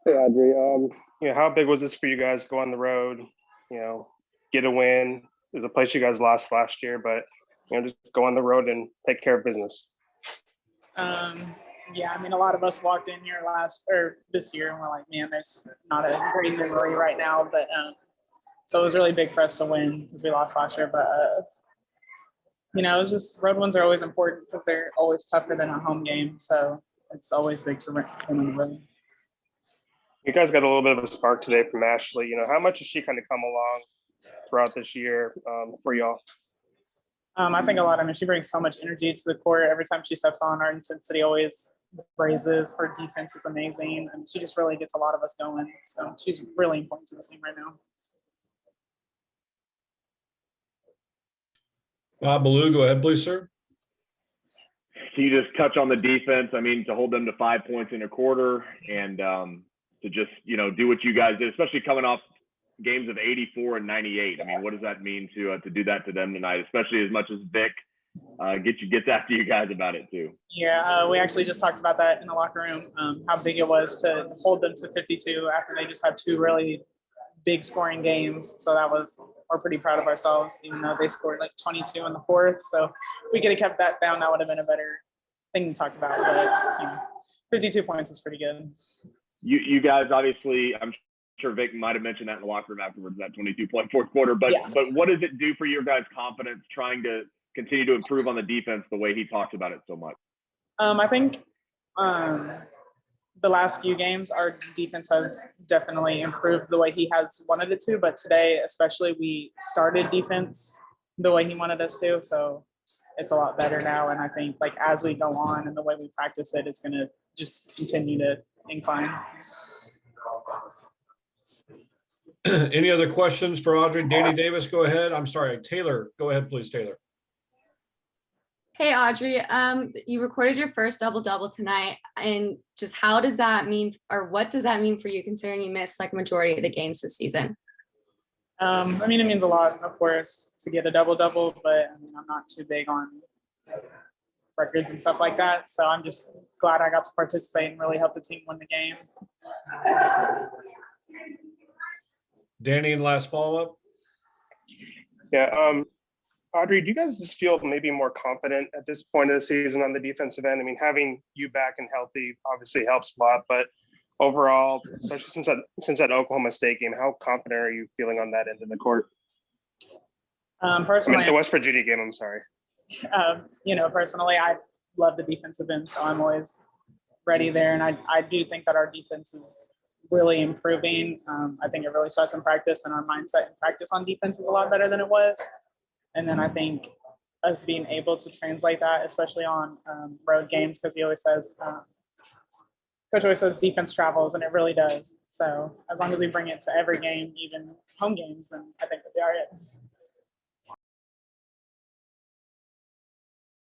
Hey Audrey, how big was this for you guys? Go on the road, get a win. There's a place you guys lost last year, but just go on the road and take care of business. Yeah, I mean, a lot of us walked in here this year, and we're like, man, there's not a great memory right now. But so it was really big for us to win because we lost last year. But it's just road wins are always important because they're always tougher than a home game. So it's always big to win on the road. You guys got a little bit of a spark today from Ashley. You know, how much has she kind of come along throughout this year for y'all? I think a lot. I mean, she brings so much energy to the court. Every time she steps on, our intensity always raises. Her defense is amazing, and she just really gets a lot of us going. So she's really important to this team right now. Bob Ballou, go ahead, please, sir. Can you just touch on the defense? I mean, to hold them to 5 points in a quarter and to just, do what you guys did, especially coming off games of 84 and 98. I mean, what does that mean to do that to them tonight, especially as much as Vic gets after you guys about it too? Yeah, we actually just talked about that in the locker room, how big it was to hold them to 52 after they just had two really big scoring games. So we're pretty proud of ourselves, even though they scored like 22 in the fourth. So if we could have kept that down, that would have been a better thing to talk about. But 52 points is pretty good. You guys, obviously, I'm sure Vic might have mentioned that in the locker room afterwards, that 22-point fourth quarter. But what does it do for your guys' confidence trying to continue to improve on the defense the way he talks about it so much? I think the last few games, our defense has definitely improved the way he has wanted it to. But today, especially, we started defense the way he wanted us to. So it's a lot better now. And I think as we go on and the way we practice it, it's going to just continue to incline. Any other questions for Audrey? Danny Davis, go ahead. I'm sorry, Taylor, go ahead, please, Taylor. Hey, Audrey, you recorded your first double-double tonight, and just how does that mean, or what does that mean for you considering you missed majority of the games this season? I mean, it means a lot, of course, to get a double-double, but I mean, I'm not too big on records and stuff like that. So I'm just glad I got to participate and really help the team win the game. Danny, and last follow-up. Yeah, Audrey, do you guys just feel maybe more confident at this point of the season on the defensive end? I mean, having you back and healthy obviously helps a lot, but overall, especially since that Oklahoma State game, how confident are you feeling on that end of the court? Personally, the West Virginia game, I'm sorry. Personally, I love the defensive end, so I'm always ready there. And I do think that our defense is really improving. I think it really starts in practice, and our mindset in practice on defense is a lot better than it was. And then I think us being able to translate that, especially on road games, because Coach always says defense travels, and it really does. So as long as we bring it to every game, even home games, then I think we'll be all right.